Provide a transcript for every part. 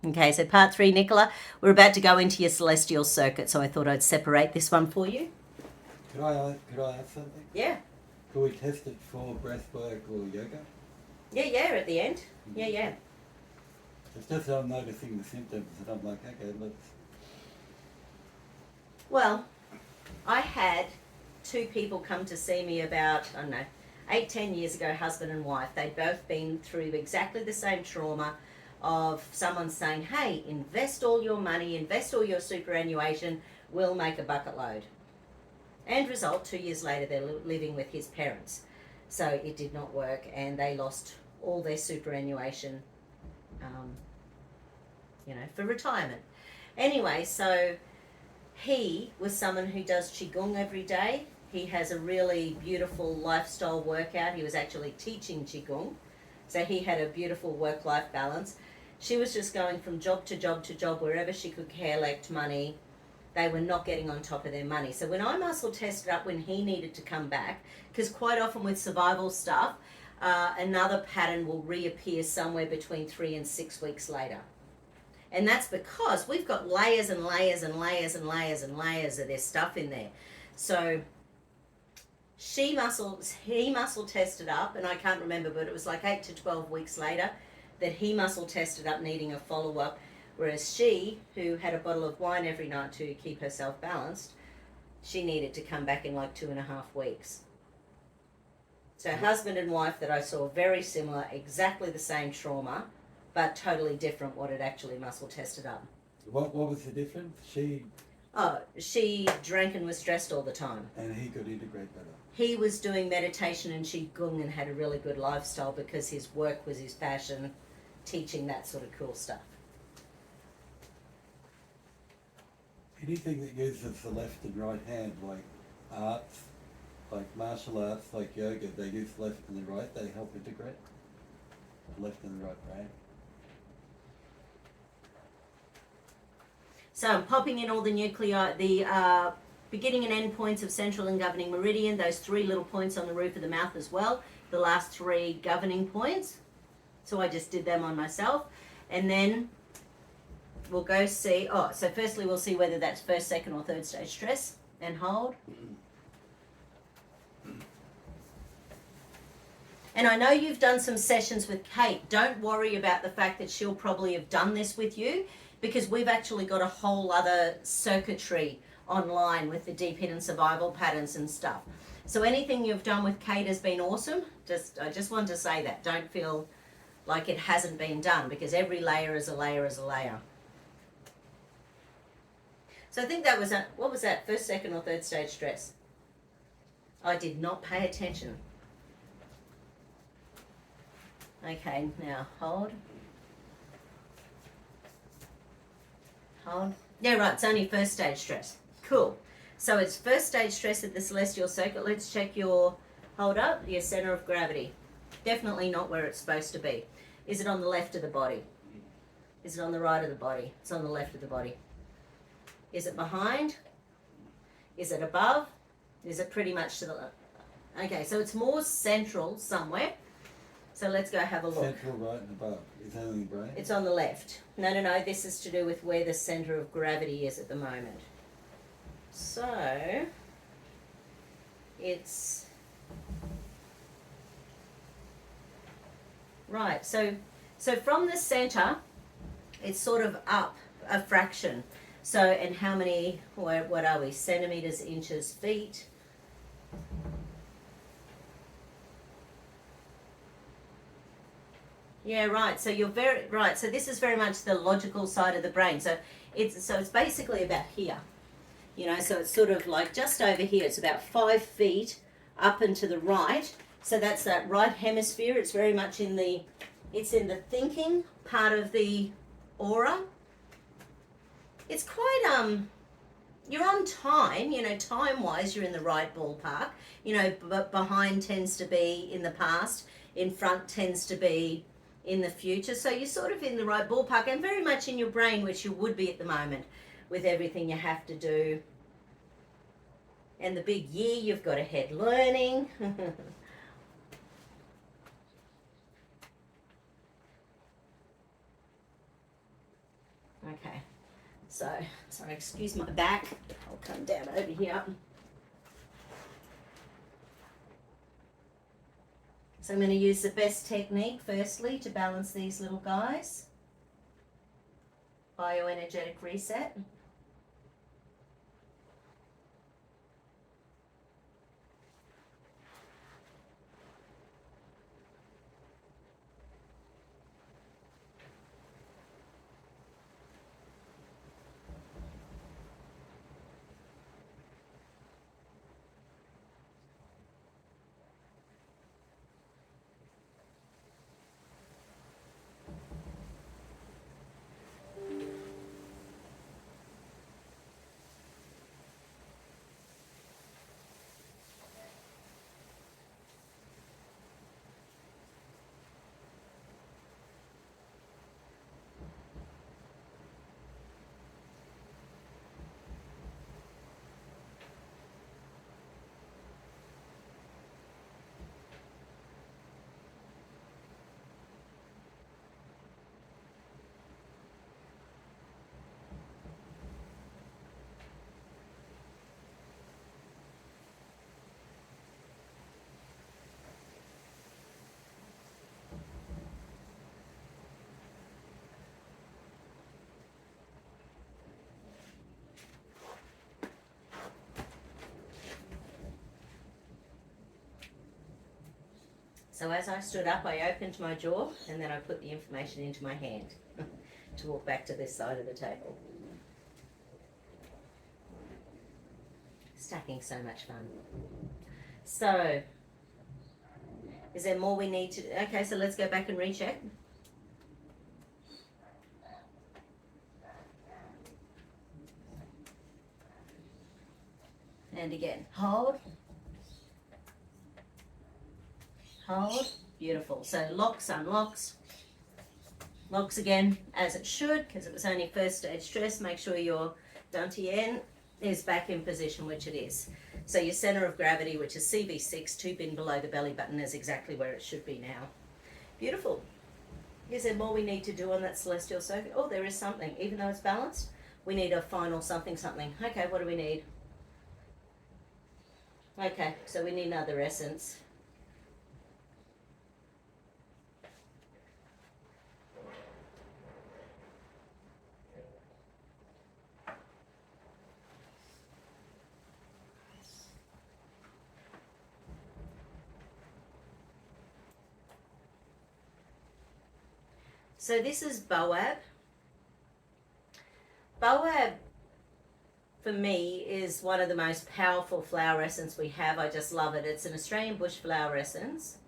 Okay, so part 3, Nicola, we're about to go into your celestial circuit, so I thought I'd separate this one for you. Could I ask something? Yeah. Could we test it for breath work or yoga? Yeah, at the end. Yeah. It's just that I'm noticing the symptoms and I'm like, okay, let's... Well, I had 2 people come to see me about, 8-10 years ago, husband and wife. They'd both been through exactly the same trauma of someone saying, hey, invest all your money, invest all your superannuation, we'll make a bucket load. End result, 2 years later, they're living with his parents. So it did not work, and they lost all their superannuation, for retirement. Anyway, so he was someone who does Qigong every day. He has a really beautiful lifestyle workout. He was actually teaching Qigong. So he had a beautiful work-life balance. She was just going from job to job to job wherever she could collect money. They were not getting on top of their money. So when I muscle tested up when he needed to come back, because quite often with survival stuff, another pattern will reappear somewhere between 3 and 6 weeks later. And that's because we've got layers and layers and layers and layers and layers of this stuff in there. So he muscle tested up, and I can't remember, but it was like 8 to 12 weeks later that he muscle tested up needing a follow-up, whereas she, who had a bottle of wine every night to keep herself balanced, she needed to come back in like 2.5 weeks. So husband and wife that I saw, very similar, exactly the same trauma, but totally different what it actually muscle tested up. What was the difference? She drank and was stressed all the time. And he could integrate better. He was doing meditation and Qigong and had a really good lifestyle because his work was his passion, teaching that sort of cool stuff. Anything that uses the left and right hand, like arts, like martial arts, like yoga, they use the left and the right, they help integrate the left and the right brain. So I'm popping in all the nuclei, the beginning and end points of central and governing meridian, those 3 little points on the roof of the mouth as well, the last 3 governing points. So I just did them on myself. And then we'll go see, so firstly we'll see whether that's first, second or third stage stress, and hold. And I know you've done some sessions with Kate. Don't worry about the fact that she'll probably have done this with you, because we've actually got a whole other circuitry online with the deep hidden survival patterns and stuff. So anything you've done with Kate has been awesome. I just want to say that. Don't feel like it hasn't been done, because every layer is a layer is a layer. So I think that was, what was that, first, second or third stage stress? I did not pay attention. Okay, now hold. Hold. Yeah, right, it's only first stage stress. Cool. So it's first stage stress at the celestial circuit. Let's check your, hold up, your center of gravity. Definitely not where it's supposed to be. Is it on the left of the body? Is it on the right of the body? It's on the left of the body. Is it behind? Is it above? Is it pretty much to the left? Okay, so it's more central somewhere. So let's go have a look. Central, right and above. Is that in the brain? It's on the left. No, this is to do with where the center of gravity is at the moment. So, it's... Right, so from the center, it's sort of up a fraction. So, and how many, what are we, centimeters, inches, feet? Yeah, right. So you're very right. So this is very much the logical side of the brain. So it's basically about here. So it's sort of like just over here. It's about 5 feet up and to the right. So that's that right hemisphere. It's very much in the thinking part of the aura. It's quite you're on time, time-wise you're in the right ballpark. But behind tends to be in the past, in front tends to be in the future. So you're sort of in the right ballpark and very much in your brain, which you would be at the moment with everything you have to do. And the big year you've got ahead learning. Okay, so, sorry, excuse my back. I'll come down over here. So I'm going to use the best technique firstly to balance these little guys. Bioenergetic reset. So as I stood up, I opened my jaw and then I put the information into my hand to walk back to this side of the table. Stacking so much fun. So, is there more we need to, okay, so let's go back and recheck. And again, hold. Hold, beautiful. So locks, unlocks, locks again as it should, because it was only first stage stress. Make sure your dantian is back in position, which it is. So your center of gravity, which is CV6, 2 bin below the belly button, is exactly where it should be now. Beautiful. Is there more we need to do on that celestial circuit? Oh, there is something. Even though it's balanced, we need a final something. Okay, what do we need? Okay, so we need another essence. So this is Boab. Boab, for me, is one of the most powerful flower essence we have. I just love it. It's an Australian bush flower essence.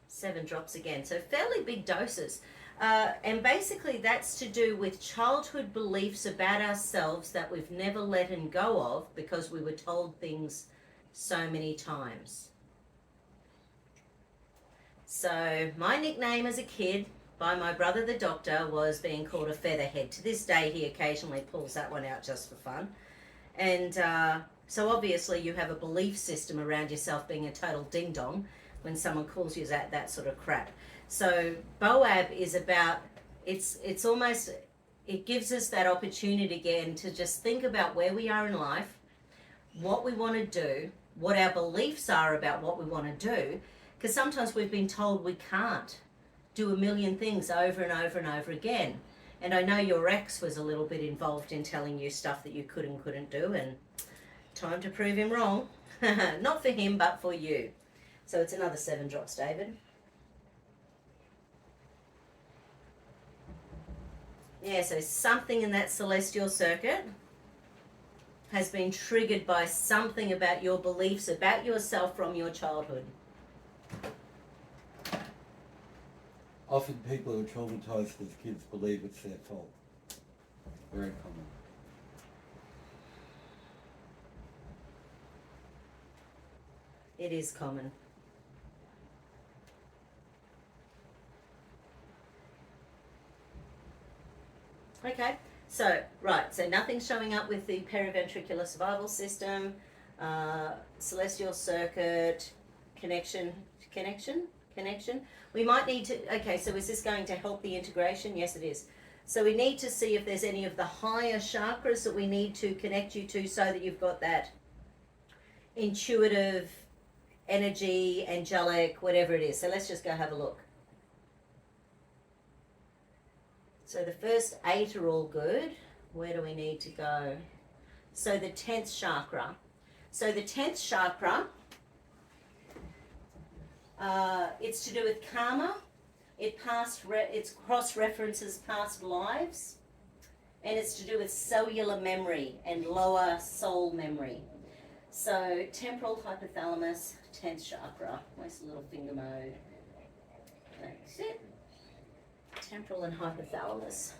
7 drops again, so fairly big doses. And basically that's to do with childhood beliefs about ourselves that we've never let go of because we were told things so many times. So my nickname as a kid by my brother the doctor was being called a featherhead. To this day he occasionally pulls that one out just for fun. And so obviously you have a belief system around yourself being a total ding-dong when someone calls you that sort of crap. So Boab is about, it's almost, it gives us that opportunity again to just think about where we are in life, what we want to do, what our beliefs are about what we want to do, because sometimes we've been told we can't do a million things over and over and over again. And I know your ex was a little bit involved in telling you stuff that you could and couldn't do, and time to prove him wrong. Not for him, but for you. So it's another 7 drops, David. Yeah, so something in that celestial circuit has been triggered by something about your beliefs about yourself from your childhood. Often people who are traumatized as kids believe it's their fault. Very common. It is common. Okay, so, right, so nothing's showing up with the periventricular survival system, celestial circuit, connection. We might need to, okay, so is this going to help the integration? Yes, it is. So we need to see if there's any of the higher chakras that we need to connect you to so that you've got that intuitive energy, angelic, whatever it is. So let's just go have a look. So the first 8 are all good. Where do we need to go? So the 10th chakra. So the 10th chakra, it's to do with karma. It's cross-references past lives. And it's to do with cellular memory and lower soul memory. So temporal hypothalamus, 10th chakra. Where's the little finger mode? That's it. Temporal and hypothalamus.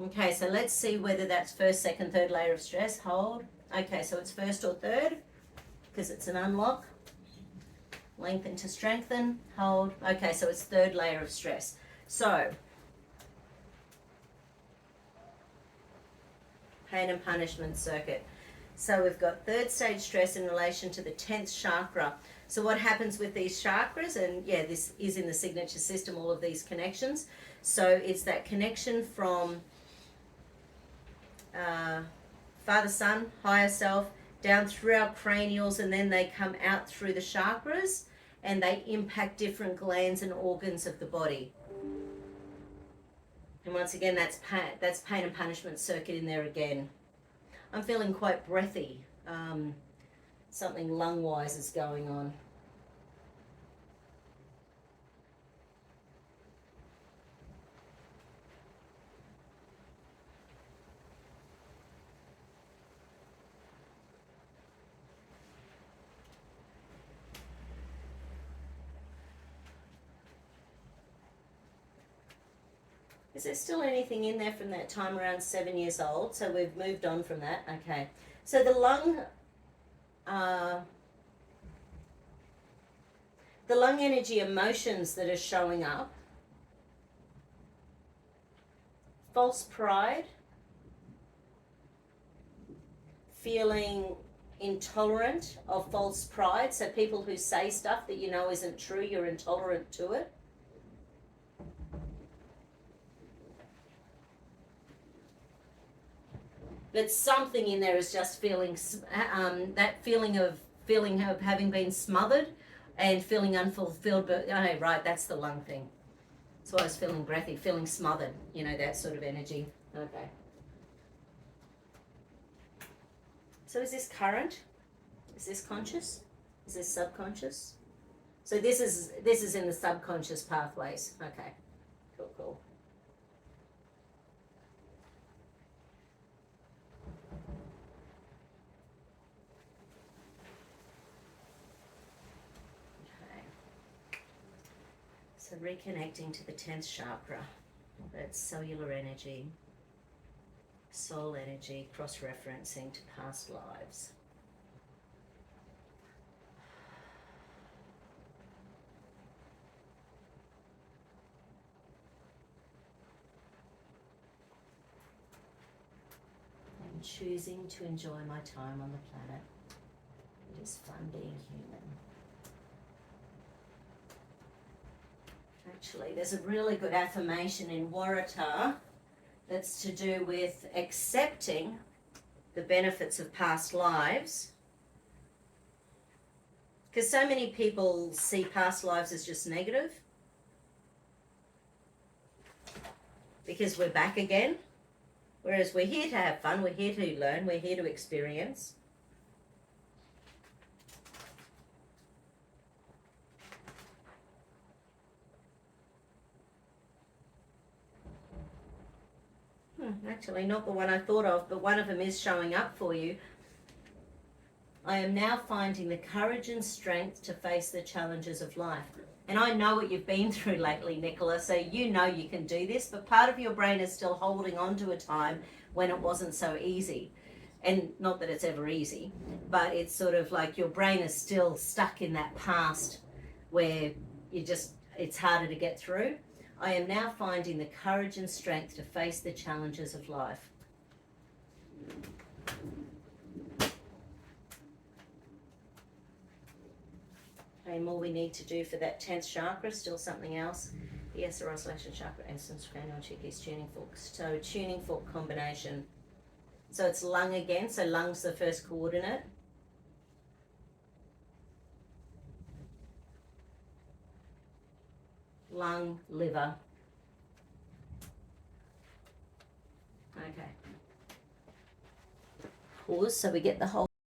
Okay, so let's see whether that's first, second, third layer of stress. Hold. Okay, so it's first or third because it's an unlock. Lengthen to strengthen. Hold. Okay, so it's third layer of stress. So, pain and punishment circuit. So we've got third stage stress in relation to the 10th chakra. So what happens with these chakras, and yeah, this is in the signature system, all of these connections. So it's that connection from Father, Son, higher self, down through our cranials, and then they come out through the chakras and they impact different glands and organs of the body. And once again, that's pain and punishment circuit in there again. I'm feeling quite breathy. Something lung-wise is going on. Is there still anything in there from that time around 7 years old? So we've moved on from that. Okay. So the lung energy emotions that are showing up, false pride, feeling intolerant of false pride. So people who say stuff that you know isn't true, you're intolerant to it. But something in there is just feeling that feeling of having been smothered and feeling unfulfilled. But oh, right, that's the lung thing. That's why I was feeling breathy, feeling smothered. You know, that sort of energy. Okay. So is this current? Is this conscious? Is this subconscious? So this is in the subconscious pathways. Okay. Cool. So reconnecting to the 10th chakra, that's cellular energy, soul energy, cross-referencing to past lives. I'm choosing to enjoy my time on the planet. It is fun being human. Actually, there's a really good affirmation in Waratah that's to do with accepting the benefits of past lives. Because so many people see past lives as just negative. Because we're back again. Whereas we're here to have fun, we're here to learn, we're here to experience. Actually, not the one I thought of, but one of them is showing up for you. I am now finding the courage and strength to face the challenges of life. And I know what you've been through lately, Nicola, so you know you can do this, but part of your brain is still holding on to a time when it wasn't so easy. And not that it's ever easy, but it's sort of like your brain is still stuck in that past where it's harder to get through. I am now finding the courage and strength to face the challenges of life. Any more we need to do for that 10th chakra? Still something else? Yes, the oscillation chakra, essence, cranial, chickpeas, tuning fork. So tuning fork combination. So it's lung again. So lung's the first coordinate. Lung, liver. Okay. Pause so we get the whole